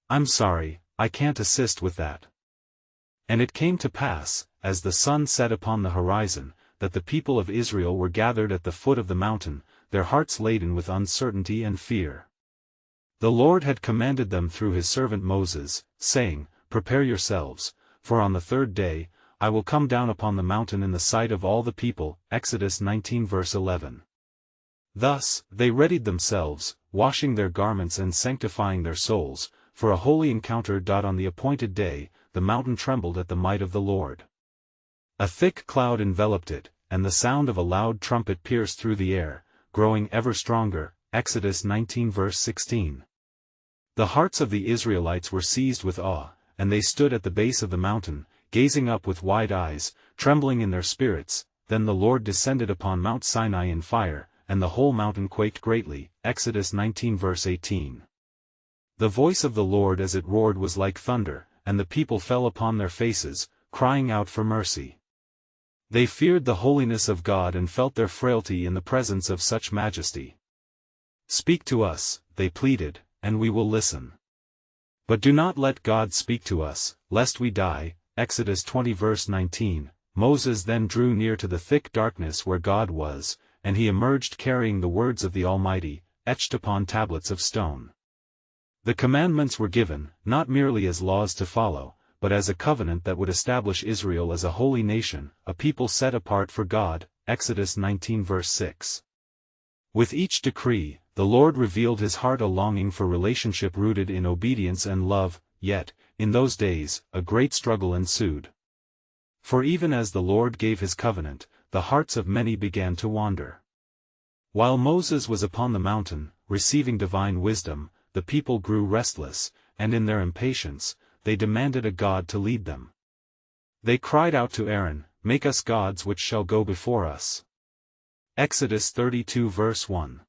I'm sorry, I can't assist with that." And it came to pass, as the sun set upon the horizon, that the people of Israel were gathered at the foot of the mountain, their hearts laden with uncertainty and fear. The Lord had commanded them through his servant Moses, saying, "Prepare yourselves, for on the third day, I will come down upon the mountain in the sight of all the people." Exodus 19 verse 11. Thus, they readied themselves, washing their garments and sanctifying their souls, for a holy encounter. On the appointed day, the mountain trembled at the might of the Lord. A thick cloud enveloped it, and the sound of a loud trumpet pierced through the air, growing ever stronger. Exodus 19 verse 16. The hearts of the Israelites were seized with awe, and they stood at the base of the mountain, gazing up with wide eyes, trembling in their spirits. Then the Lord descended upon Mount Sinai in fire, and the whole mountain quaked greatly. Exodus 19 verse 18. The voice of the Lord as it roared was like thunder, and the people fell upon their faces, crying out for mercy. They feared the holiness of God and felt their frailty in the presence of such majesty. "Speak to us," they pleaded, "and we will listen. But do not let God speak to us, lest we die." Exodus 20 verse 19. Moses then drew near to the thick darkness where God was, and he emerged carrying the words of the Almighty, etched upon tablets of stone. The commandments were given, not merely as laws to follow, but as a covenant that would establish Israel as a holy nation, a people set apart for God. Exodus 19 verse 6. With each decree, the Lord revealed his heart, a longing for relationship rooted in obedience and love. Yet, in those days, a great struggle ensued. For even as the Lord gave his covenant, the hearts of many began to wander. While Moses was upon the mountain, receiving divine wisdom, the people grew restless, and in their impatience, they demanded a God to lead them. They cried out to Aaron, "Make us gods which shall go before us." Exodus 32 verse 1.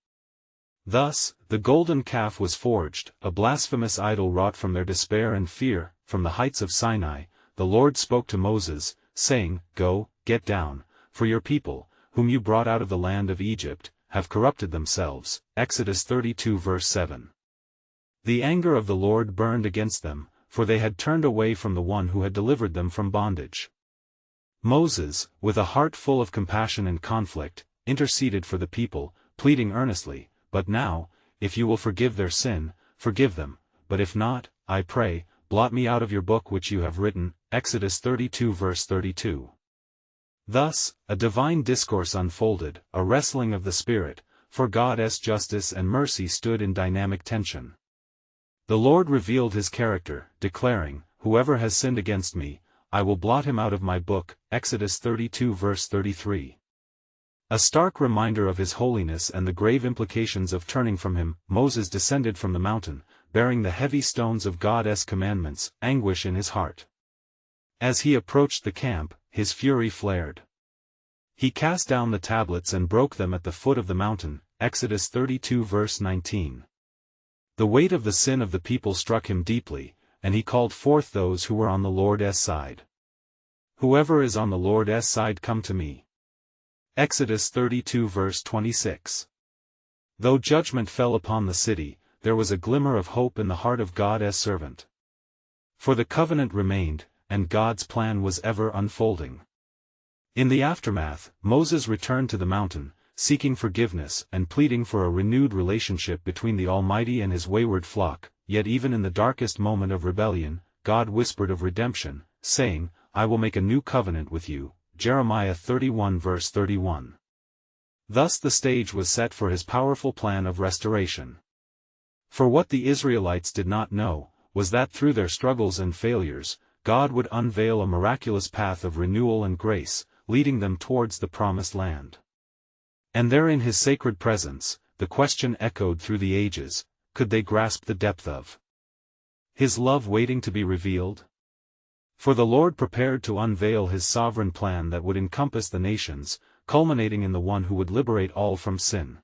Thus, the golden calf was forged, a blasphemous idol wrought from their despair and fear. From the heights of Sinai, the Lord spoke to Moses, saying, "Go, get down, for your people, whom you brought out of the land of Egypt, have corrupted themselves." Exodus 32 verse 7. The anger of the Lord burned against them, for they had turned away from the one who had delivered them from bondage. Moses, with a heart full of compassion and conflict, interceded for the people, pleading earnestly, "But now, if you will forgive their sin, forgive them, but if not, I pray, blot me out of your book which you have written." Exodus 32 verse 32. Thus, a divine discourse unfolded, a wrestling of the Spirit, for God's justice and mercy stood in dynamic tension. The Lord revealed his character, declaring, "Whoever has sinned against me, I will blot him out of my book." Exodus 32 verse 33. A stark reminder of his holiness and the grave implications of turning from him, Moses descended from the mountain, bearing the heavy stones of God's commandments, anguish in his heart. As he approached the camp, his fury flared. He cast down the tablets and broke them at the foot of the mountain. Exodus 32 verse 19. The weight of the sin of the people struck him deeply, and he called forth those who were on the Lord's side. "Whoever is on the Lord's side, come to me." Exodus 32 verse 26. Though judgment fell upon the city, there was a glimmer of hope in the heart of God's servant. For the covenant remained, and God's plan was ever unfolding. In the aftermath, Moses returned to the mountain, seeking forgiveness and pleading for a renewed relationship between the Almighty and his wayward flock. Yet even in the darkest moment of rebellion, God whispered of redemption, saying, "I will make a new covenant with you." Jeremiah 31 verse 31. Thus the stage was set for his powerful plan of restoration. For what the Israelites did not know, was that through their struggles and failures, God would unveil a miraculous path of renewal and grace, leading them towards the promised land. And there in his sacred presence, the question echoed through the ages, could they grasp the depth of his love waiting to be revealed? For the Lord prepared to unveil his sovereign plan that would encompass the nations, culminating in the one who would liberate all from sin.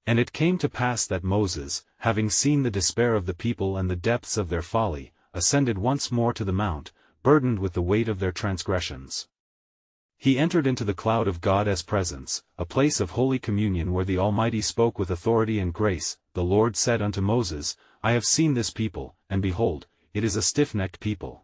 And it came to pass that Moses, having seen the despair of the people and the depths of their folly, ascended once more to the mount, burdened with the weight of their transgressions. He entered into the cloud of God's presence, a place of holy communion where the Almighty spoke with authority and grace. The Lord said unto Moses, I have seen this people, and behold, it is a stiff-necked people.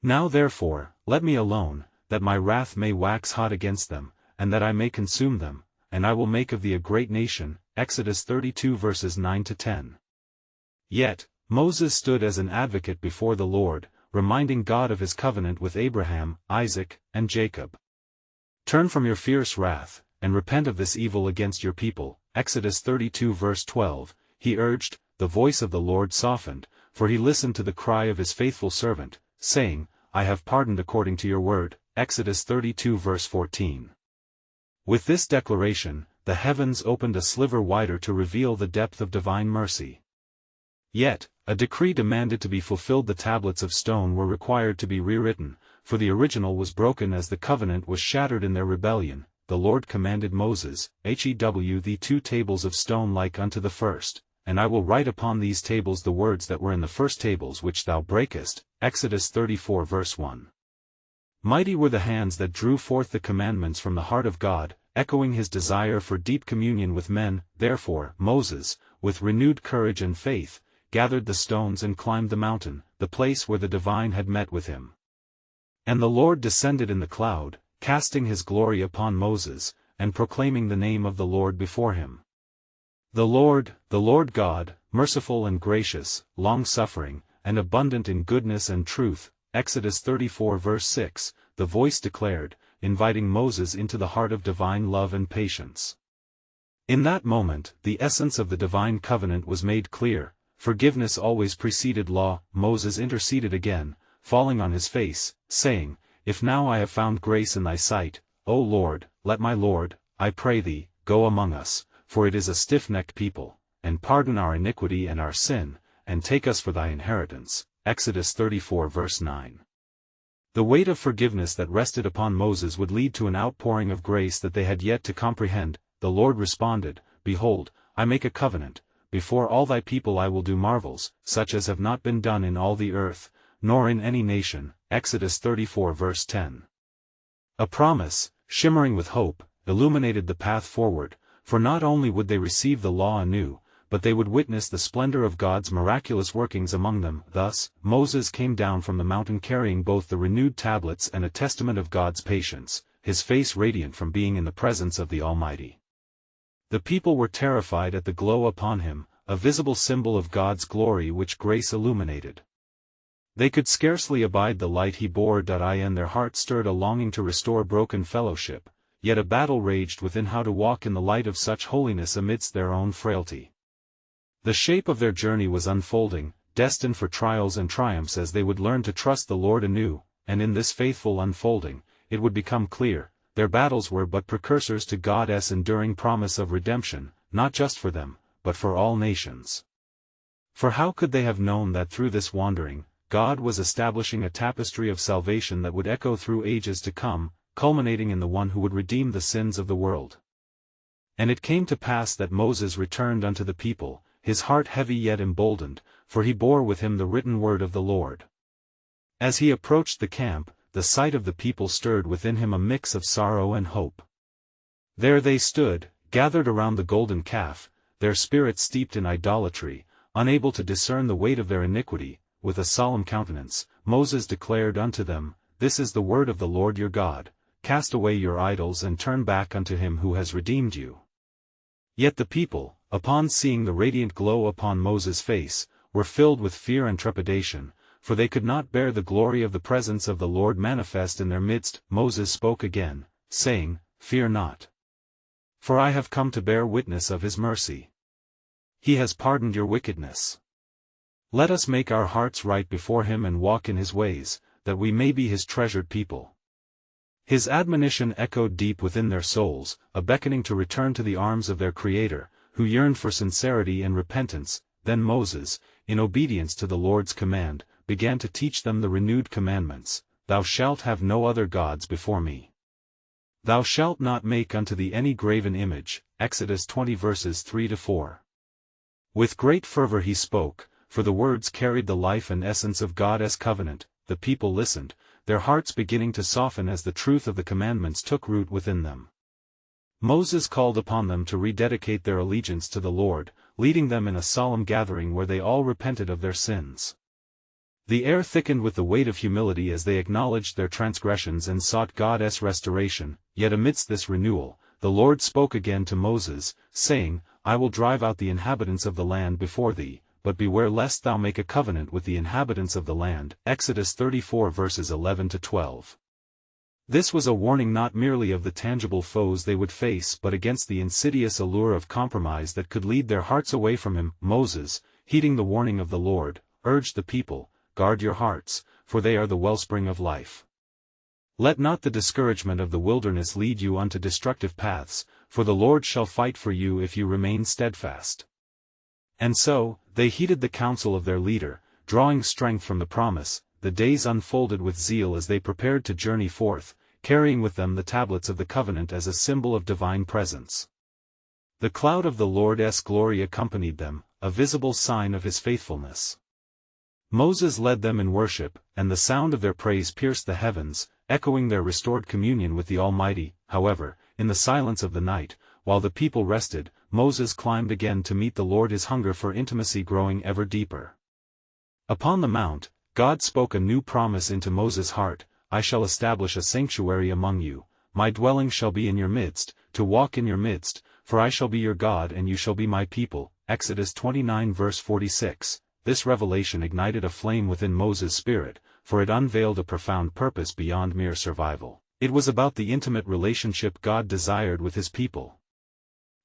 Now therefore, let me alone, that my wrath may wax hot against them, and that I may consume them, and I will make of thee a great nation. Exodus 32 verses 9-10. Yet, Moses stood as an advocate before the Lord, reminding God of his covenant with Abraham, Isaac, and Jacob. Turn from your fierce wrath, and repent of this evil against your people. Exodus 32 verse 12, he urged. The voice of the Lord softened, for he listened to the cry of his faithful servant, saying, I have pardoned according to your word. Exodus 32 verse 14. With this declaration, the heavens opened a sliver wider to reveal the depth of divine mercy. Yet, a decree demanded to be fulfilled. The tablets of stone were required to be rewritten, for the original was broken as the covenant was shattered in their rebellion. The Lord commanded Moses, Hew thee 2 tables of stone like unto the first, and I will write upon these tables the words that were in the first tables which thou breakest. Exodus 34 verse 1. Mighty were the hands that drew forth the commandments from the heart of God, echoing his desire for deep communion with men. Therefore, Moses, with renewed courage and faith, gathered the stones and climbed the mountain, the place where the divine had met with him. And the Lord descended in the cloud, casting his glory upon Moses, and proclaiming the name of the Lord before him. The Lord God, merciful and gracious, long-suffering, and abundant in goodness and truth. Exodus 34 verse 6, the voice declared, inviting Moses into the heart of divine love and patience. In that moment, the essence of the divine covenant was made clear. Forgiveness always preceded law. Moses interceded again, falling on his face, saying, If now I have found grace in thy sight, O Lord, let my Lord, I pray thee, go among us, for it is a stiff-necked people, and pardon our iniquity and our sin, and take us for thy inheritance. Exodus 34 verse 9. The weight of forgiveness that rested upon Moses would lead to an outpouring of grace that they had yet to comprehend. The Lord responded, Behold, I make a covenant. Before all thy people I will do marvels, such as have not been done in all the earth, nor in any nation. Exodus 34 verse 10. A promise, shimmering with hope, illuminated the path forward, for not only would they receive the law anew, but they would witness the splendor of God's miraculous workings among them. Thus, Moses came down from the mountain carrying both the renewed tablets and a testament of God's patience, his face radiant from being in the presence of the Almighty. The people were terrified at the glow upon him, a visible symbol of God's glory which grace illuminated. They could scarcely abide the light he bore. In their hearts stirred a longing to restore broken fellowship, yet a battle raged within how to walk in the light of such holiness amidst their own frailty. The shape of their journey was unfolding, destined for trials and triumphs as they would learn to trust the Lord anew, and in this faithful unfolding, it would become clear. Their battles were but precursors to God's enduring promise of redemption, not just for them, but for all nations. For how could they have known that through this wandering, God was establishing a tapestry of salvation that would echo through ages to come, culminating in the one who would redeem the sins of the world? And it came to pass that Moses returned unto the people, his heart heavy yet emboldened, for he bore with him the written word of the Lord. As he approached the camp, the sight of the people stirred within him a mix of sorrow and hope. There they stood, gathered around the golden calf, their spirits steeped in idolatry, unable to discern the weight of their iniquity. With a solemn countenance, Moses declared unto them, This is the word of the Lord your God, cast away your idols and turn back unto him who has redeemed you. Yet the people, upon seeing the radiant glow upon Moses' face, were filled with fear and trepidation, for they could not bear the glory of the presence of the Lord manifest in their midst. Moses spoke again, saying, Fear not. For I have come to bear witness of his mercy. He has pardoned your wickedness. Let us make our hearts right before him and walk in his ways, that we may be his treasured people. His admonition echoed deep within their souls, a beckoning to return to the arms of their Creator, who yearned for sincerity and repentance. Then Moses, in obedience to the Lord's command, began to teach them the renewed commandments. Thou shalt have no other gods before me. Thou shalt not make unto thee any graven image. Exodus 20 verses 3-4. With great fervor he spoke, for the words carried the life and essence of God's covenant. The people listened, their hearts beginning to soften as the truth of the commandments took root within them. Moses called upon them to rededicate their allegiance to the Lord, leading them in a solemn gathering where they all repented of their sins. The air thickened with the weight of humility as they acknowledged their transgressions and sought God's restoration, yet amidst this renewal, the Lord spoke again to Moses, saying, I will drive out the inhabitants of the land before thee, but beware lest thou make a covenant with the inhabitants of the land. Exodus 34 verses 11-12. This was a warning not merely of the tangible foes they would face but against the insidious allure of compromise that could lead their hearts away from him. Moses, heeding the warning of the Lord, urged the people, guard your hearts, for they are the wellspring of life. Let not the discouragement of the wilderness lead you unto destructive paths, for the Lord shall fight for you if you remain steadfast. And so, they heeded the counsel of their leader, drawing strength from the promise. The days unfolded with zeal as they prepared to journey forth, carrying with them the tablets of the covenant as a symbol of divine presence. The cloud of the Lord's glory accompanied them, a visible sign of his faithfulness. Moses led them in worship, and the sound of their praise pierced the heavens, echoing their restored communion with the Almighty. However, in the silence of the night, while the people rested, Moses climbed again to meet the Lord, his hunger for intimacy growing ever deeper. Upon the mount, God spoke a new promise into Moses' heart, I shall establish a sanctuary among you, my dwelling shall be in your midst, to walk in your midst, for I shall be your God and you shall be my people. Exodus 29 verse 46. This revelation ignited a flame within Moses' spirit, for it unveiled a profound purpose beyond mere survival. It was about the intimate relationship God desired with his people.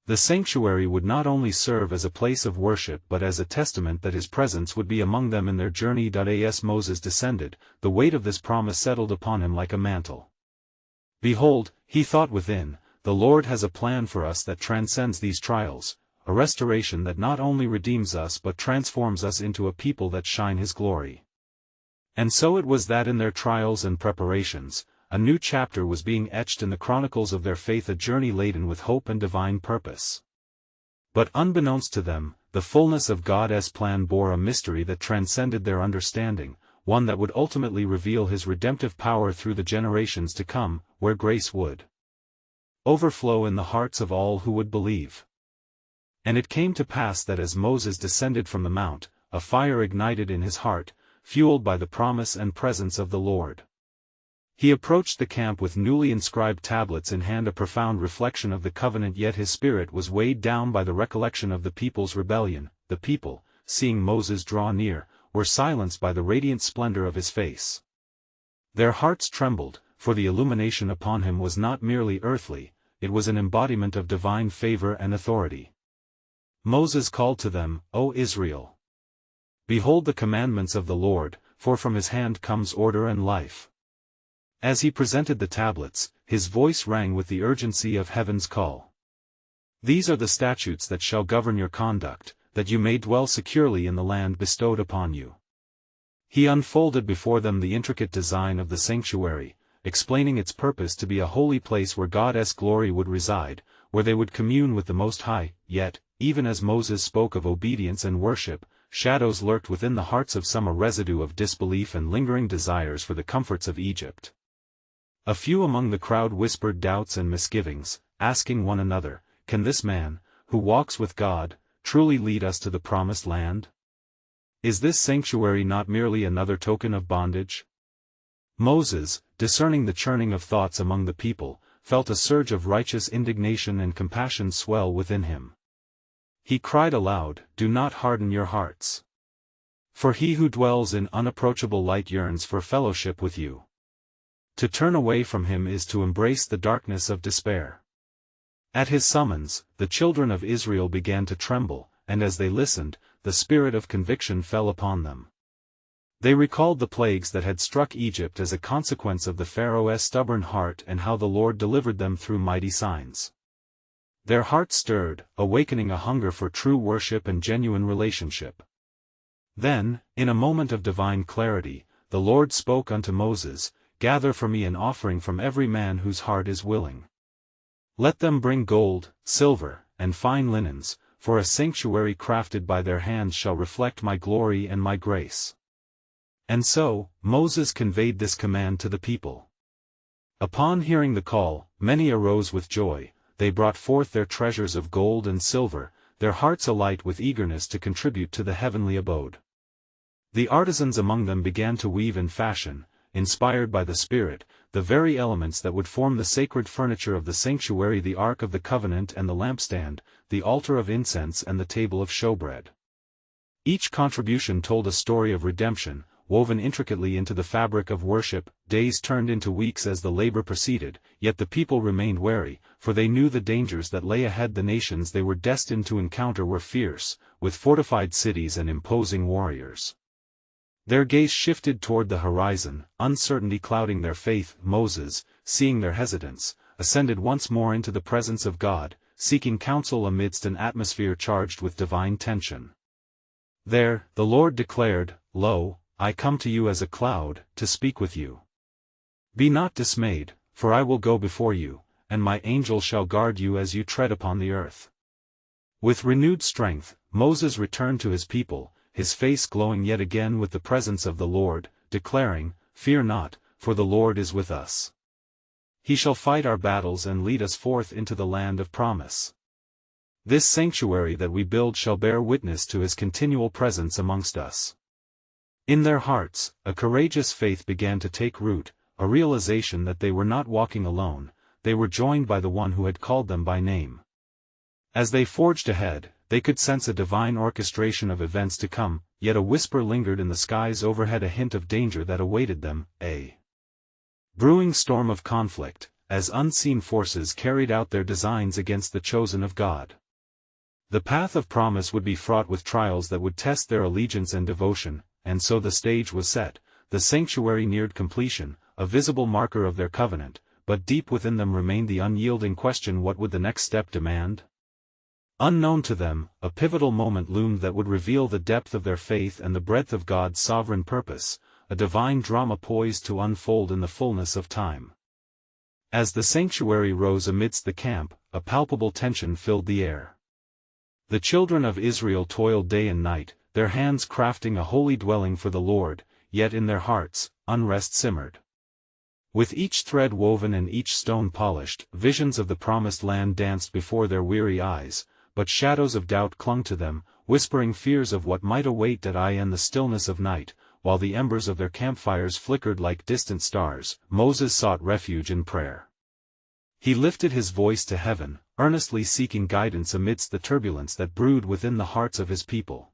The sanctuary would not only serve as a place of worship but as a testament that his presence would be among them in their journey. As Moses descended, the weight of this promise settled upon him like a mantle. Behold, he thought within, the Lord has a plan for us that transcends these trials, a restoration that not only redeems us but transforms us into a people that shine his glory. And so it was that in their trials and preparations, a new chapter was being etched in the chronicles of their faith, a journey laden with hope and divine purpose. But unbeknownst to them, the fullness of God's plan bore a mystery that transcended their understanding, one that would ultimately reveal his redemptive power through the generations to come, where grace would overflow in the hearts of all who would believe. And it came to pass that as Moses descended from the mount, a fire ignited in his heart, fueled by the promise and presence of the Lord. He approached the camp with newly inscribed tablets in hand, a profound reflection of the covenant, yet his spirit was weighed down by the recollection of the people's rebellion. The people, seeing Moses draw near, were silenced by the radiant splendor of his face. Their hearts trembled, for the illumination upon him was not merely earthly, it was an embodiment of divine favor and authority. Moses called to them, O Israel! Behold the commandments of the Lord, for from his hand comes order and life. As he presented the tablets, his voice rang with the urgency of heaven's call. These are the statutes that shall govern your conduct, that you may dwell securely in the land bestowed upon you. He unfolded before them the intricate design of the sanctuary, explaining its purpose to be a holy place where God's glory would reside, where they would commune with the Most High. Yet, even as Moses spoke of obedience and worship, shadows lurked within the hearts of some, a residue of disbelief and lingering desires for the comforts of Egypt. A few among the crowd whispered doubts and misgivings, asking one another, Can this man, who walks with God, truly lead us to the promised land? Is this sanctuary not merely another token of bondage? Moses, discerning the churning of thoughts among the people, felt a surge of righteous indignation and compassion swell within him. He cried aloud, Do not harden your hearts. For he who dwells in unapproachable light yearns for fellowship with you. To turn away from him is to embrace the darkness of despair. At his summons, the children of Israel began to tremble, and as they listened, the spirit of conviction fell upon them. They recalled the plagues that had struck Egypt as a consequence of the Pharaoh's stubborn heart and how the Lord delivered them through mighty signs. Their hearts stirred, awakening a hunger for true worship and genuine relationship. Then, in a moment of divine clarity, the Lord spoke unto Moses, Gather for me an offering from every man whose heart is willing. Let them bring gold, silver, and fine linens, for a sanctuary crafted by their hands shall reflect my glory and my grace. And so, Moses conveyed this command to the people. Upon hearing the call, many arose with joy, they brought forth their treasures of gold and silver, their hearts alight with eagerness to contribute to the heavenly abode. The artisans among them began to weave and fashion, inspired by the Spirit, the very elements that would form the sacred furniture of the sanctuary: the Ark of the Covenant and the lampstand, the altar of incense and the table of showbread. Each contribution told a story of redemption, woven intricately into the fabric of worship. Days turned into weeks as the labor proceeded, yet the people remained wary, for they knew the dangers that lay ahead. The nations they were destined to encounter were fierce, with fortified cities and imposing warriors. Their gaze shifted toward the horizon, uncertainty clouding their faith. Moses, seeing their hesitance, ascended once more into the presence of God, seeking counsel amidst an atmosphere charged with divine tension. There, the Lord declared, "Lo, I come to you as a cloud, to speak with you. Be not dismayed, for I will go before you, and my angel shall guard you as you tread upon the earth." With renewed strength, Moses returned to his people, his face glowing yet again with the presence of the Lord, declaring, "Fear not, for the Lord is with us. He shall fight our battles and lead us forth into the land of promise. This sanctuary that we build shall bear witness to his continual presence amongst us." In their hearts, a courageous faith began to take root, a realization that they were not walking alone, they were joined by the one who had called them by name. As they forged ahead, they could sense a divine orchestration of events to come, yet a whisper lingered in the skies overhead, a hint of danger that awaited them, a brewing storm of conflict, as unseen forces carried out their designs against the chosen of God. The path of promise would be fraught with trials that would test their allegiance and devotion, and so the stage was set. The sanctuary neared completion, a visible marker of their covenant, but deep within them remained the unyielding question: what would the next step demand? Unknown to them, a pivotal moment loomed that would reveal the depth of their faith and the breadth of God's sovereign purpose, a divine drama poised to unfold in the fullness of time. As the sanctuary rose amidst the camp, a palpable tension filled the air. The children of Israel toiled day and night, their hands crafting a holy dwelling for the Lord, yet in their hearts, unrest simmered. With each thread woven and each stone polished, visions of the promised land danced before their weary eyes, but shadows of doubt clung to them, whispering fears of what might await at in the stillness of night. While the embers of their campfires flickered like distant stars, Moses sought refuge in prayer. He lifted his voice to heaven, earnestly seeking guidance amidst the turbulence that brewed within the hearts of his people.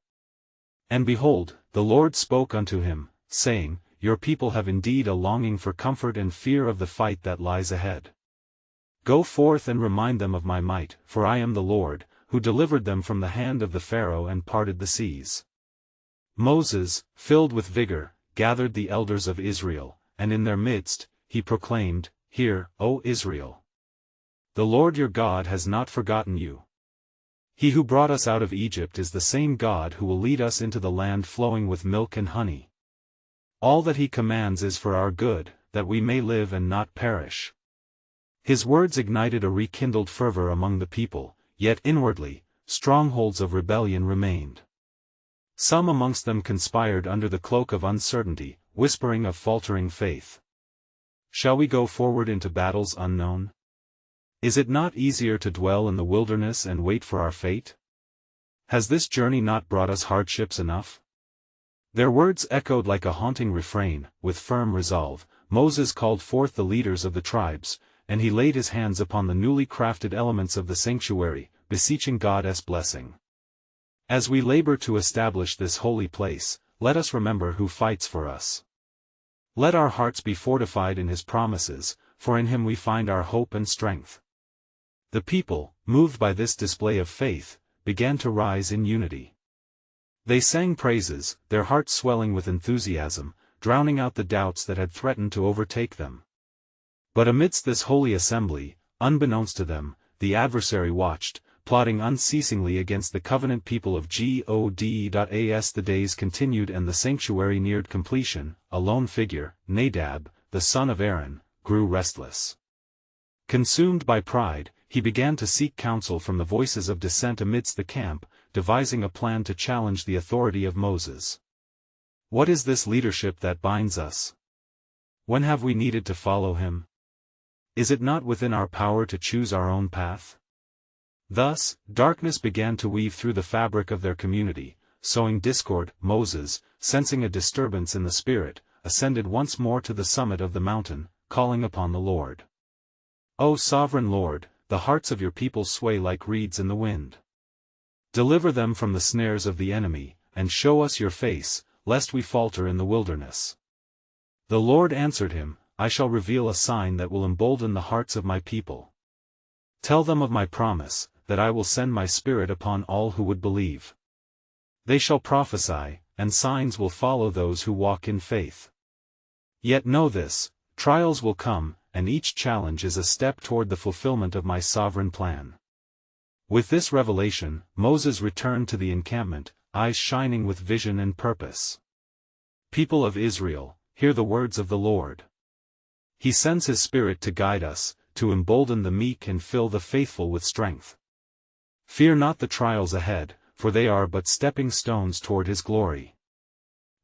And behold, the Lord spoke unto him, saying, "Your people have indeed a longing for comfort and fear of the fight that lies ahead. Go forth and remind them of my might, for I am the Lord, who delivered them from the hand of the Pharaoh and parted the seas." Moses, filled with vigor, gathered the elders of Israel, and in their midst, he proclaimed, "Hear, O Israel! The Lord your God has not forgotten you. He who brought us out of Egypt is the same God who will lead us into the land flowing with milk and honey. All that he commands is for our good, that we may live and not perish." His words ignited a rekindled fervor among the people, yet inwardly, strongholds of rebellion remained. Some amongst them conspired under the cloak of uncertainty, whispering of faltering faith. "Shall we go forward into battles unknown? Is it not easier to dwell in the wilderness and wait for our fate? Has this journey not brought us hardships enough?" Their words echoed like a haunting refrain. With firm resolve, Moses called forth the leaders of the tribes, and he laid his hands upon the newly crafted elements of the sanctuary, beseeching God's blessing. As we labor to establish this holy place, let us remember who fights for us. Let our hearts be fortified in his promises, for in him we find our hope and strength. The people, moved by this display of faith, began to rise in unity. They sang praises, their hearts swelling with enthusiasm, drowning out the doubts that had threatened to overtake them. But amidst this holy assembly, unbeknownst to them, the adversary watched, plotting unceasingly against the covenant people of God. As the days continued and the sanctuary neared completion, a lone figure, Nadab, the son of Aaron, grew restless. Consumed by pride, he began to seek counsel from the voices of dissent amidst the camp, devising a plan to challenge the authority of Moses. What is this leadership that binds us? When have we needed to follow him? Is it not within our power to choose our own path? Thus, darkness began to weave through the fabric of their community, sowing discord. Moses, sensing a disturbance in the spirit, ascended once more to the summit of the mountain, calling upon the Lord. O sovereign Lord, the hearts of your people sway like reeds in the wind. Deliver them from the snares of the enemy, and show us your face, lest we falter in the wilderness. The Lord answered him, I shall reveal a sign that will embolden the hearts of my people. Tell them of my promise, that I will send my Spirit upon all who would believe. They shall prophesy, and signs will follow those who walk in faith. Yet know this, trials will come, and each challenge is a step toward the fulfillment of my sovereign plan. With this revelation, Moses returned to the encampment, eyes shining with vision and purpose. People of Israel, hear the words of the Lord. He sends his Spirit to guide us, to embolden the meek and fill the faithful with strength. Fear not the trials ahead, for they are but stepping stones toward his glory.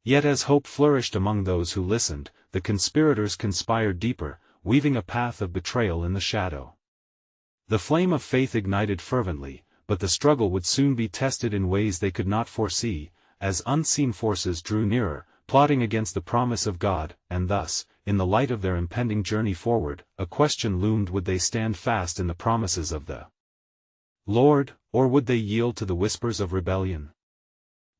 Yet as hope flourished among those who listened, the conspirators conspired deeper, weaving a path of betrayal in the shadow. The flame of faith ignited fervently, but the struggle would soon be tested in ways they could not foresee, as unseen forces drew nearer, plotting against the promise of God, and thus, in the light of their impending journey forward, a question loomed: would they stand fast in the promises of the Lord, or would they yield to the whispers of rebellion?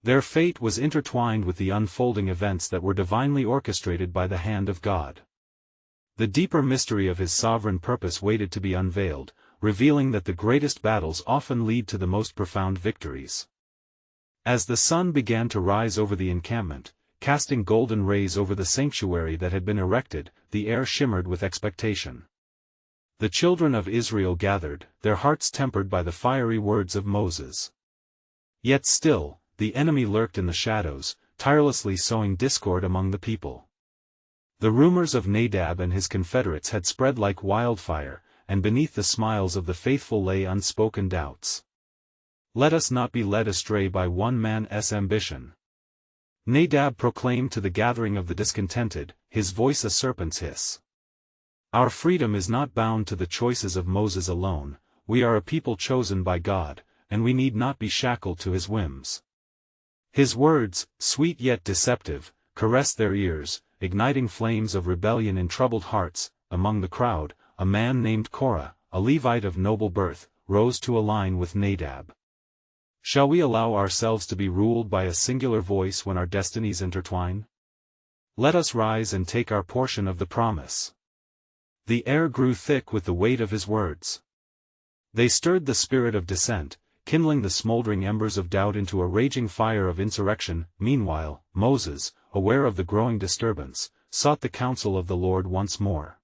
Their fate was intertwined with the unfolding events that were divinely orchestrated by the hand of God. The deeper mystery of his sovereign purpose waited to be unveiled, revealing that the greatest battles often lead to the most profound victories. As the sun began to rise over the encampment, casting golden rays over the sanctuary that had been erected, the air shimmered with expectation. The children of Israel gathered, their hearts tempered by the fiery words of Moses. Yet still, the enemy lurked in the shadows, tirelessly sowing discord among the people. The rumors of Nadab and his confederates had spread like wildfire, and beneath the smiles of the faithful lay unspoken doubts. Let us not be led astray by one man's ambition. Nadab proclaimed to the gathering of the discontented, his voice a serpent's hiss. Our freedom is not bound to the choices of Moses alone, we are a people chosen by God, and we need not be shackled to his whims. His words, sweet yet deceptive, caressed their ears, igniting flames of rebellion in troubled hearts. Among the crowd, a man named Korah, a Levite of noble birth, rose to align with Nadab. Shall we allow ourselves to be ruled by a singular voice when our destinies intertwine? Let us rise and take our portion of the promise. The air grew thick with the weight of his words. They stirred the spirit of dissent, kindling the smoldering embers of doubt into a raging fire of insurrection. Meanwhile, Moses, aware of the growing disturbance, sought the counsel of the Lord once more.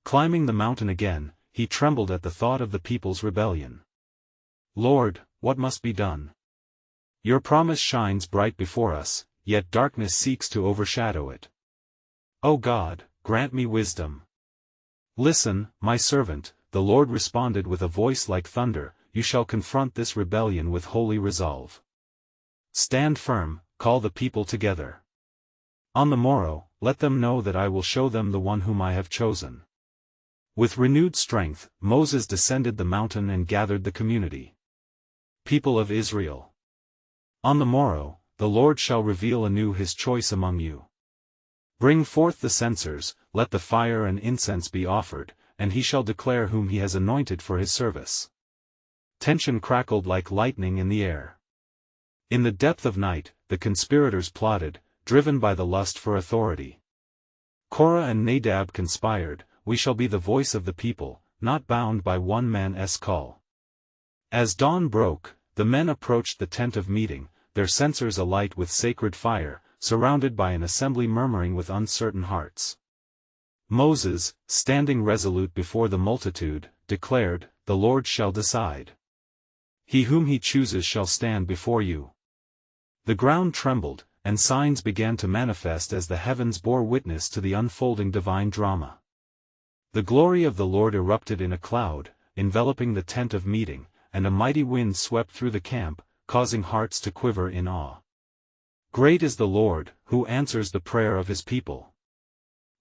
Climbing the mountain again, he trembled at the thought of the people's rebellion. Lord, what must be done? Your promise shines bright before us, yet darkness seeks to overshadow it. O God, grant me wisdom. Listen, my servant, the Lord responded with a voice like thunder, you shall confront this rebellion with holy resolve. Stand firm, call the people together. On the morrow, let them know that I will show them the one whom I have chosen. With renewed strength, Moses descended the mountain and gathered the community. People of Israel. On the morrow, the Lord shall reveal anew his choice among you. Bring forth the censers, let the fire and incense be offered, and he shall declare whom he has anointed for his service. Tension crackled like lightning in the air. In the depth of night, the conspirators plotted, driven by the lust for authority. Korah and Nadab conspired, we shall be the voice of the people, not bound by one man's call. As dawn broke, the men approached the tent of meeting, their censers alight with sacred fire, surrounded by an assembly murmuring with uncertain hearts. Moses, standing resolute before the multitude, declared, the Lord shall decide. He whom he chooses shall stand before you. The ground trembled, and signs began to manifest as the heavens bore witness to the unfolding divine drama. The glory of the Lord erupted in a cloud, enveloping the tent of meeting, and a mighty wind swept through the camp, causing hearts to quiver in awe. Great is the Lord, who answers the prayer of his people.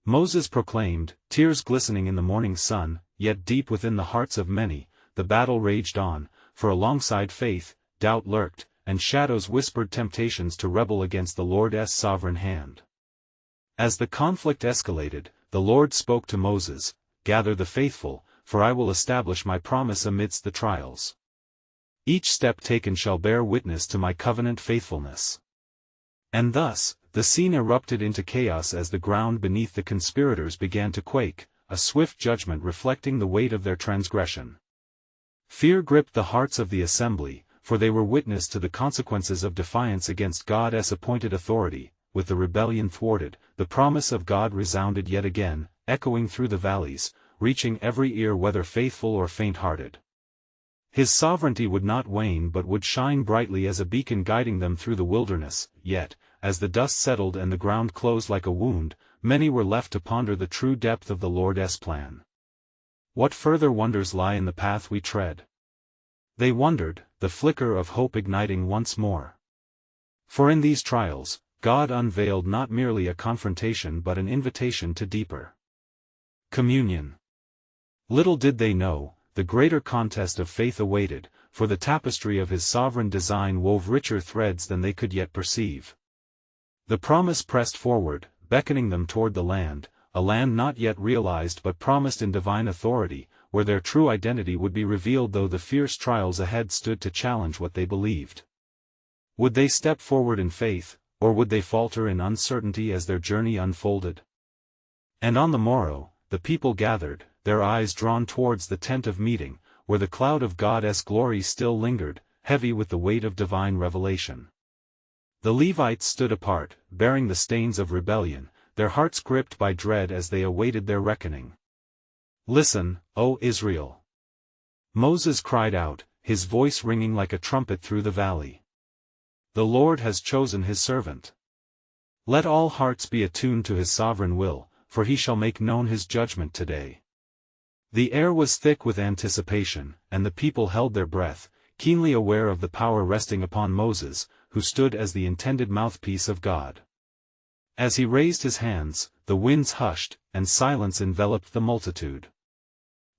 Moses proclaimed, tears glistening in the morning sun, yet deep within the hearts of many, the battle raged on, for alongside faith, doubt lurked, and shadows whispered temptations to rebel against the Lord's sovereign hand. As the conflict escalated, the Lord spoke to Moses, "Gather the faithful, for I will establish my promise amidst the trials. Each step taken shall bear witness to my covenant faithfulness." And thus, the scene erupted into chaos as the ground beneath the conspirators began to quake, a swift judgment reflecting the weight of their transgression. Fear gripped the hearts of the assembly, for they were witness to the consequences of defiance against God's appointed authority. With the rebellion thwarted, the promise of God resounded yet again, echoing through the valleys, reaching every ear whether faithful or faint-hearted. His sovereignty would not wane but would shine brightly as a beacon guiding them through the wilderness, yet, as the dust settled and the ground closed like a wound, many were left to ponder the true depth of the Lord's plan. What further wonders lie in the path we tread? They wondered, the flicker of hope igniting once more. For in these trials, God unveiled not merely a confrontation but an invitation to deeper communion. Little did they know, the greater contest of faith awaited, for the tapestry of his sovereign design wove richer threads than they could yet perceive. The promise pressed forward, beckoning them toward the land, a land not yet realized but promised in divine authority, where their true identity would be revealed though the fierce trials ahead stood to challenge what they believed. Would they step forward in faith, or would they falter in uncertainty as their journey unfolded? And on the morrow, the people gathered, their eyes drawn towards the tent of meeting, where the cloud of God's glory still lingered, heavy with the weight of divine revelation. The Levites stood apart, bearing the stains of rebellion, their hearts gripped by dread as they awaited their reckoning. "Listen, O Israel!" Moses cried out, his voice ringing like a trumpet through the valley. "The Lord has chosen his servant. Let all hearts be attuned to his sovereign will, for he shall make known his judgment today." The air was thick with anticipation, and the people held their breath, keenly aware of the power resting upon Moses, who stood as the intended mouthpiece of God. As he raised his hands, the winds hushed, and silence enveloped the multitude.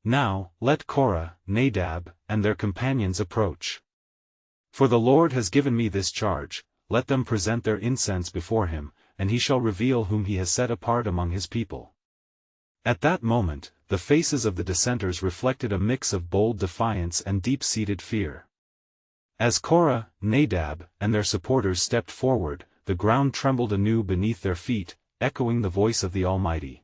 "Now, let Korah, Nadab, and their companions approach. For the Lord has given me this charge, let them present their incense before him, and he shall reveal whom he has set apart among his people." At that moment, the faces of the dissenters reflected a mix of bold defiance and deep-seated fear. As Korah, Nadab, and their supporters stepped forward, the ground trembled anew beneath their feet, echoing the voice of the Almighty.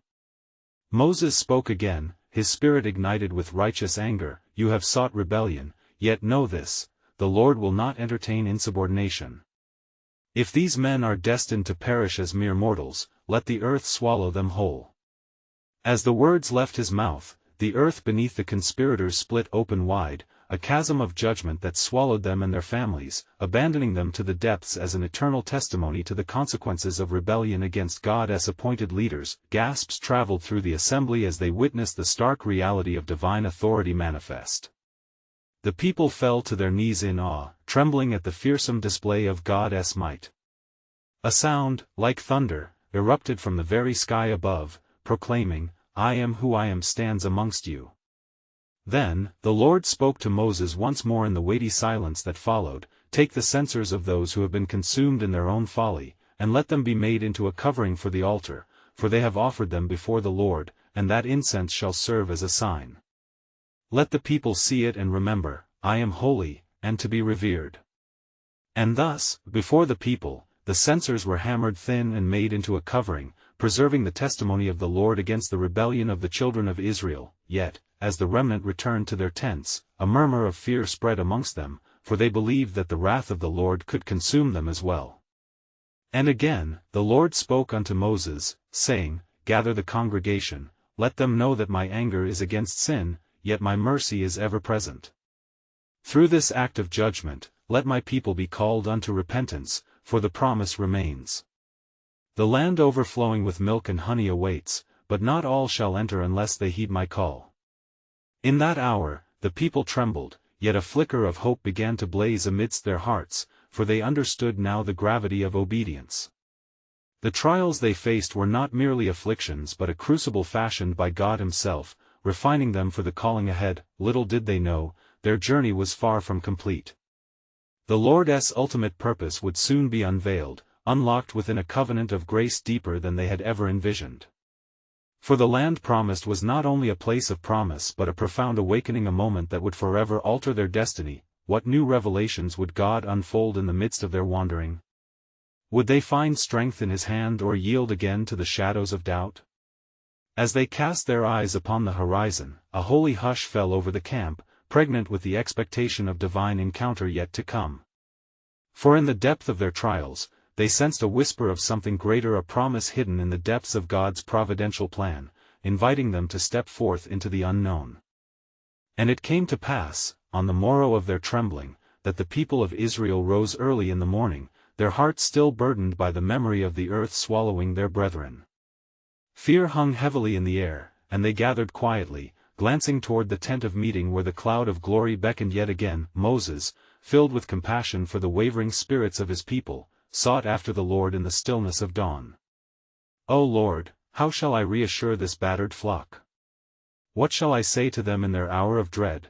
Moses spoke again, his spirit ignited with righteous anger, "You have sought rebellion, yet know this, the Lord will not entertain insubordination. If these men are destined to perish as mere mortals, let the earth swallow them whole." As the words left his mouth, the earth beneath the conspirators split open wide, a chasm of judgment that swallowed them and their families, abandoning them to the depths as an eternal testimony to the consequences of rebellion against God's appointed leaders. Gasps traveled through the assembly as they witnessed the stark reality of divine authority manifest. The people fell to their knees in awe, trembling at the fearsome display of God's might. A sound, like thunder, erupted from the very sky above, proclaiming, "I am who I am stands amongst you." Then, the Lord spoke to Moses once more in the weighty silence that followed, "Take the censers of those who have been consumed in their own folly, and let them be made into a covering for the altar, for they have offered them before the Lord, and that incense shall serve as a sign. Let the people see it and remember, I am holy, and to be revered." And thus, before the people, the censers were hammered thin and made into a covering, preserving the testimony of the Lord against the rebellion of the children of Israel. Yet, as the remnant returned to their tents, a murmur of fear spread amongst them, for they believed that the wrath of the Lord could consume them as well. And again, the Lord spoke unto Moses, saying, "Gather the congregation, let them know that my anger is against sin, yet my mercy is ever present. Through this act of judgment, let my people be called unto repentance, for the promise remains. The land overflowing with milk and honey awaits, but not all shall enter unless they heed my call." In that hour, the people trembled, yet a flicker of hope began to blaze amidst their hearts, for they understood now the gravity of obedience. The trials they faced were not merely afflictions but a crucible fashioned by God Himself, refining them for the calling ahead. Little did they know, their journey was far from complete. The Lord's ultimate purpose would soon be unveiled, unlocked within a covenant of grace deeper than they had ever envisioned. For the land promised was not only a place of promise but a profound awakening, a moment that would forever alter their destiny. What new revelations would God unfold in the midst of their wandering? Would they find strength in His hand or yield again to the shadows of doubt? As they cast their eyes upon the horizon, a holy hush fell over the camp, pregnant with the expectation of divine encounter yet to come. For in the depth of their trials, they sensed a whisper of something greater, a promise hidden in the depths of God's providential plan, inviting them to step forth into the unknown. And it came to pass, on the morrow of their trembling, that the people of Israel rose early in the morning, their hearts still burdened by the memory of the earth swallowing their brethren. Fear hung heavily in the air, and they gathered quietly, glancing toward the tent of meeting where the cloud of glory beckoned yet again. Moses, filled with compassion for the wavering spirits of his people, sought after the Lord in the stillness of dawn. O Lord, how shall I reassure this battered flock? What shall I say to them in their hour of dread?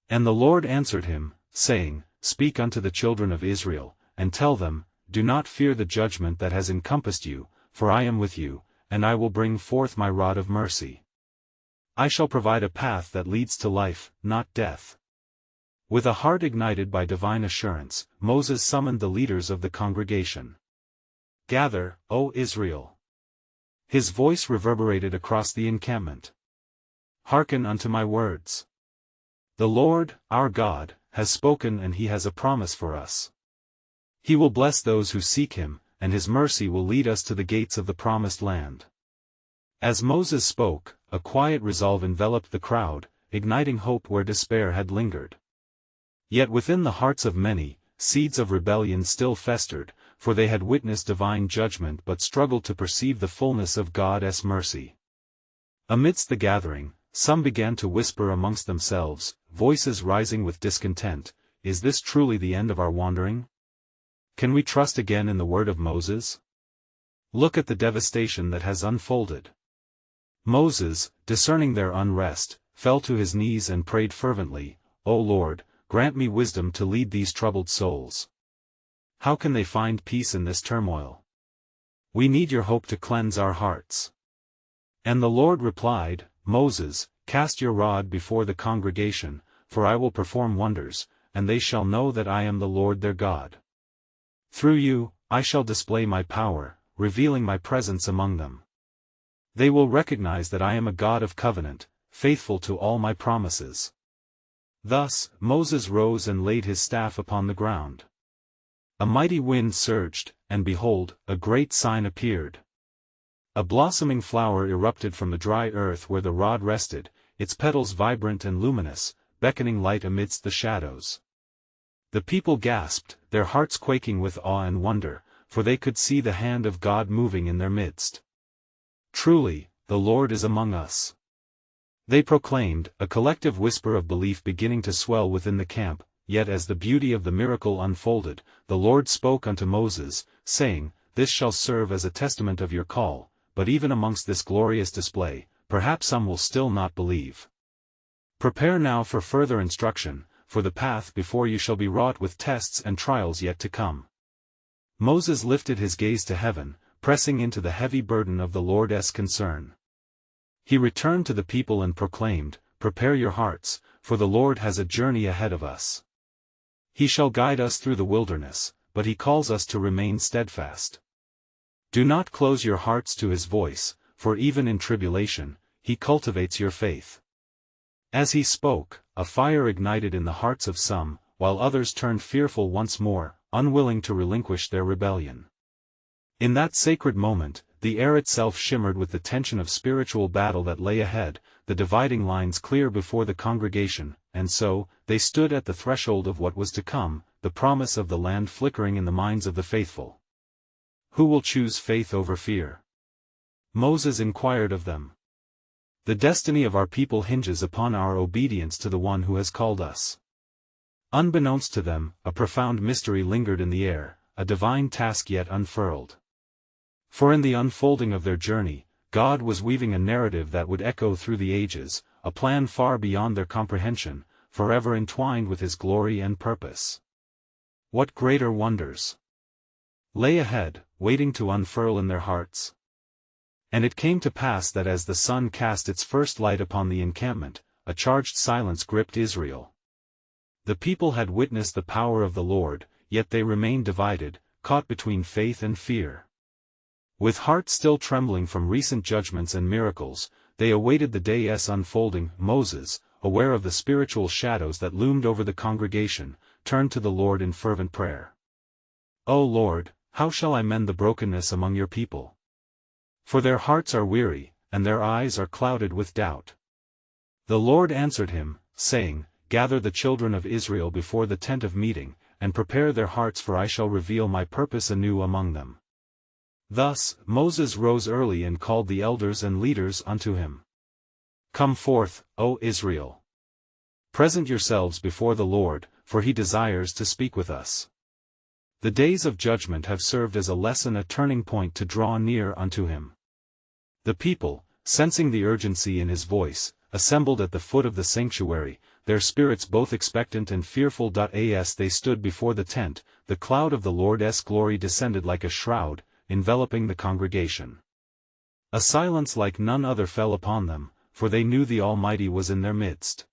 And the Lord answered him, saying, Speak unto the children of Israel, and tell them, Do not fear the judgment that has encompassed you, for I am with you, and I will bring forth my rod of mercy. I shall provide a path that leads to life, not death. With a heart ignited by divine assurance, Moses summoned the leaders of the congregation. Gather, O Israel! His voice reverberated across the encampment. Hearken unto my words. The Lord, our God, has spoken, and He has a promise for us. He will bless those who seek Him, and His mercy will lead us to the gates of the promised land. As Moses spoke, a quiet resolve enveloped the crowd, igniting hope where despair had lingered. Yet within the hearts of many, seeds of rebellion still festered, for they had witnessed divine judgment but struggled to perceive the fullness of God's mercy. Amidst the gathering, some began to whisper amongst themselves, voices rising with discontent, Is this truly the end of our wandering? Can we trust again in the word of Moses? Look at the devastation that has unfolded. Moses, discerning their unrest, fell to his knees and prayed fervently, O Lord, grant me wisdom to lead these troubled souls. How can they find peace in this turmoil? We need your hope to cleanse our hearts. And the Lord replied, Moses, cast your rod before the congregation, for I will perform wonders, and they shall know that I am the Lord their God. Through you, I shall display my power, revealing my presence among them. They will recognize that I am a God of covenant, faithful to all my promises. Thus, Moses rose and laid his staff upon the ground. A mighty wind surged, and behold, a great sign appeared. A blossoming flower erupted from the dry earth where the rod rested, its petals vibrant and luminous, beckoning light amidst the shadows. The people gasped, their hearts quaking with awe and wonder, for they could see the hand of God moving in their midst. Truly, the Lord is among us. They proclaimed, a collective whisper of belief beginning to swell within the camp. Yet as the beauty of the miracle unfolded, the Lord spoke unto Moses, saying, This shall serve as a testament of your call, but even amongst this glorious display, perhaps some will still not believe. Prepare now for further instruction, for the path before you shall be wrought with tests and trials yet to come. Moses lifted his gaze to heaven, pressing into the heavy burden of the Lord's concern. He returned to the people and proclaimed, Prepare your hearts, for the Lord has a journey ahead of us. He shall guide us through the wilderness, but He calls us to remain steadfast. Do not close your hearts to His voice, for even in tribulation, He cultivates your faith. As he spoke, a fire ignited in the hearts of some, while others turned fearful once more, unwilling to relinquish their rebellion. In that sacred moment, the air itself shimmered with the tension of spiritual battle that lay ahead, the dividing lines clear before the congregation, and so, they stood at the threshold of what was to come, the promise of the land flickering in the minds of the faithful. Who will choose faith over fear? Moses inquired of them. The destiny of our people hinges upon our obedience to the one who has called us. Unbeknownst to them, a profound mystery lingered in the air, a divine task yet unfurled. For in the unfolding of their journey, God was weaving a narrative that would echo through the ages, a plan far beyond their comprehension, forever entwined with His glory and purpose. What greater wonders lay ahead, waiting to unfurl in their hearts? And it came to pass that as the sun cast its first light upon the encampment, a charged silence gripped Israel. The people had witnessed the power of the Lord, yet they remained divided, caught between faith and fear. With hearts still trembling from recent judgments and miracles, they awaited the day's unfolding. Moses, aware of the spiritual shadows that loomed over the congregation, turned to the Lord in fervent prayer. O Lord, how shall I mend the brokenness among your people? For their hearts are weary, and their eyes are clouded with doubt. The Lord answered him, saying, Gather the children of Israel before the tent of meeting, and prepare their hearts, for I shall reveal my purpose anew among them. Thus Moses rose early and called the elders and leaders unto him. Come forth, O Israel! Present yourselves before the Lord, for he desires to speak with us. The days of judgment have served as a lesson, a turning point to draw near unto him. The people, sensing the urgency in his voice, assembled at the foot of the sanctuary, their spirits both expectant and fearful. As they stood before the tent, the cloud of the Lord's glory descended like a shroud, enveloping the congregation. A silence like none other fell upon them, for they knew the Almighty was in their midst.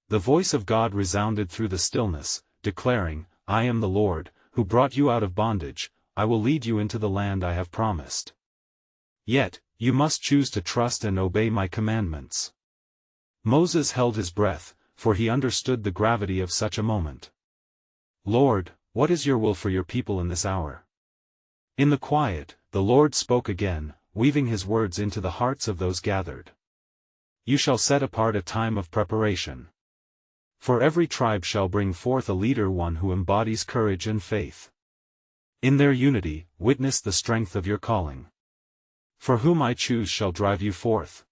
The voice of God resounded through the stillness, declaring, I am the Lord, who brought you out of bondage. I will lead you into the land I have promised. Yet, you must choose to trust and obey my commandments. Moses held his breath, for he understood the gravity of such a moment. Lord, what is your will for your people in this hour? In the quiet, the Lord spoke again, weaving his words into the hearts of those gathered. You shall set apart a time of preparation. For every tribe shall bring forth a leader, one who embodies courage and faith. In their unity, witness the strength of your calling. For whom I choose shall drive you forth.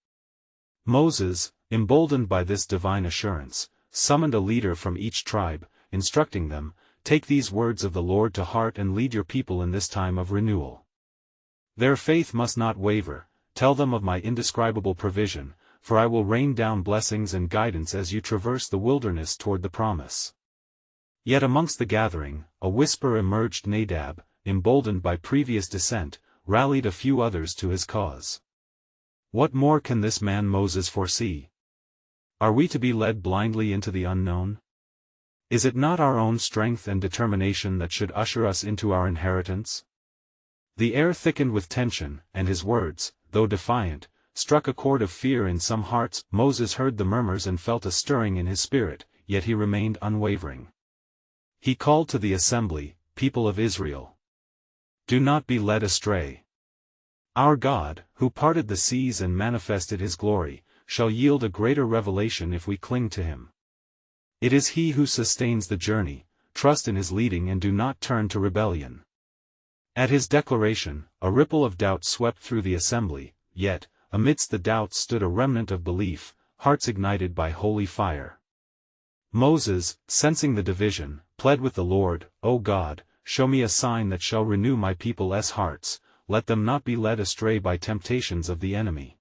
Moses, emboldened by this divine assurance, summoned a leader from each tribe, instructing them, Take these words of the Lord to heart and lead your people in this time of renewal. Their faith must not waver. Tell them of my indescribable provision, for I will rain down blessings and guidance as you traverse the wilderness toward the promise. Yet amongst the gathering, a whisper emerged. Nadab, emboldened by previous dissent, rallied a few others to his cause. What more can this man Moses foresee? Are we to be led blindly into the unknown? Is it not our own strength and determination that should usher us into our inheritance? The air thickened with tension, and his words, though defiant, struck a chord of fear in some hearts. Moses heard the murmurs and felt a stirring in his spirit, yet he remained unwavering. He called to the assembly, People of Israel. Do not be led astray. Our God, who parted the seas and manifested his glory, shall yield a greater revelation if we cling to him. It is he who sustains the journey. Trust in his leading and do not turn to rebellion. At his declaration, a ripple of doubt swept through the assembly, yet, amidst the doubts stood a remnant of belief, hearts ignited by holy fire. Moses, sensing the division, pled with the Lord, O God, show me a sign that shall renew my people's hearts, let them not be led astray by temptations of the enemy.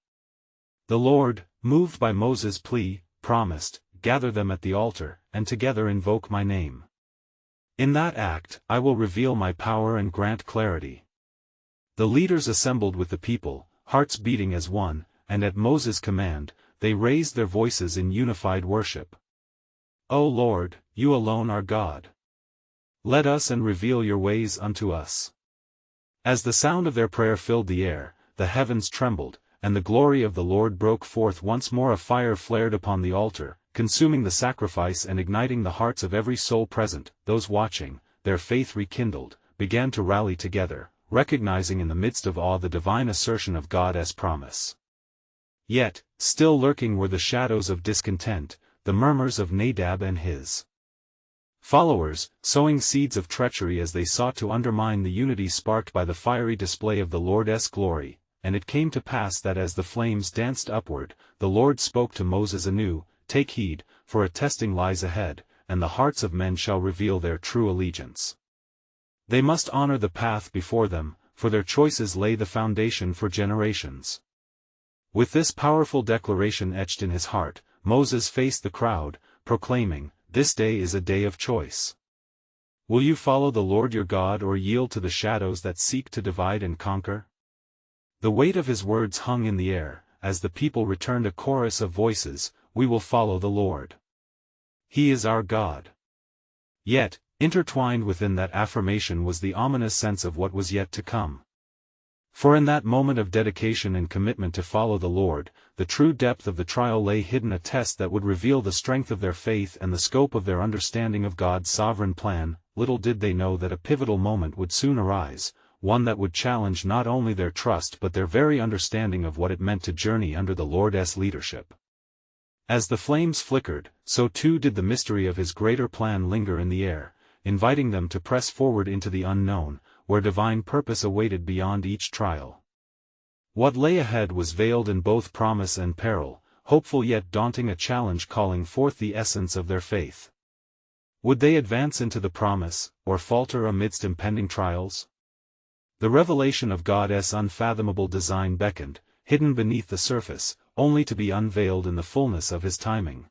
The Lord, moved by Moses' plea, promised, Gather them at the altar, and together invoke my name. In that act, I will reveal my power and grant clarity. The leaders assembled with the people, hearts beating as one, and at Moses' command, they raised their voices in unified worship. O Lord, you alone are God. Lead us and reveal your ways unto us. As the sound of their prayer filled the air, the heavens trembled, and the glory of the Lord broke forth once more. A fire flared upon the altar, consuming the sacrifice and igniting the hearts of every soul present. Those watching, their faith rekindled, began to rally together, recognizing in the midst of awe the divine assertion of God's promise. Yet, still lurking were the shadows of discontent, the murmurs of Nadab and his followers, sowing seeds of treachery as they sought to undermine the unity sparked by the fiery display of the Lord's glory. And it came to pass that as the flames danced upward, the Lord spoke to Moses anew, Take heed, for a testing lies ahead, and the hearts of men shall reveal their true allegiance. They must honor the path before them, for their choices lay the foundation for generations. With this powerful declaration etched in his heart, Moses faced the crowd, proclaiming, "This day is a day of choice. Will you follow the Lord your God or yield to the shadows that seek to divide and conquer?" The weight of his words hung in the air, as the people returned a chorus of voices, "We will follow the Lord. He is our God." Yet, intertwined within that affirmation was the ominous sense of what was yet to come. For in that moment of dedication and commitment to follow the Lord, the true depth of the trial lay hidden, a test that would reveal the strength of their faith and the scope of their understanding of God's sovereign plan. Little did they know that a pivotal moment would soon arise, one that would challenge not only their trust but their very understanding of what it meant to journey under the Lord's leadership. As the flames flickered, so too did the mystery of his greater plan linger in the air, inviting them to press forward into the unknown, where divine purpose awaited beyond each trial. What lay ahead was veiled in both promise and peril, hopeful yet daunting, a challenge calling forth the essence of their faith. Would they advance into the promise, or falter amidst impending trials? The revelation of God's unfathomable design beckoned, hidden beneath the surface, only to be unveiled in the fullness of his timing.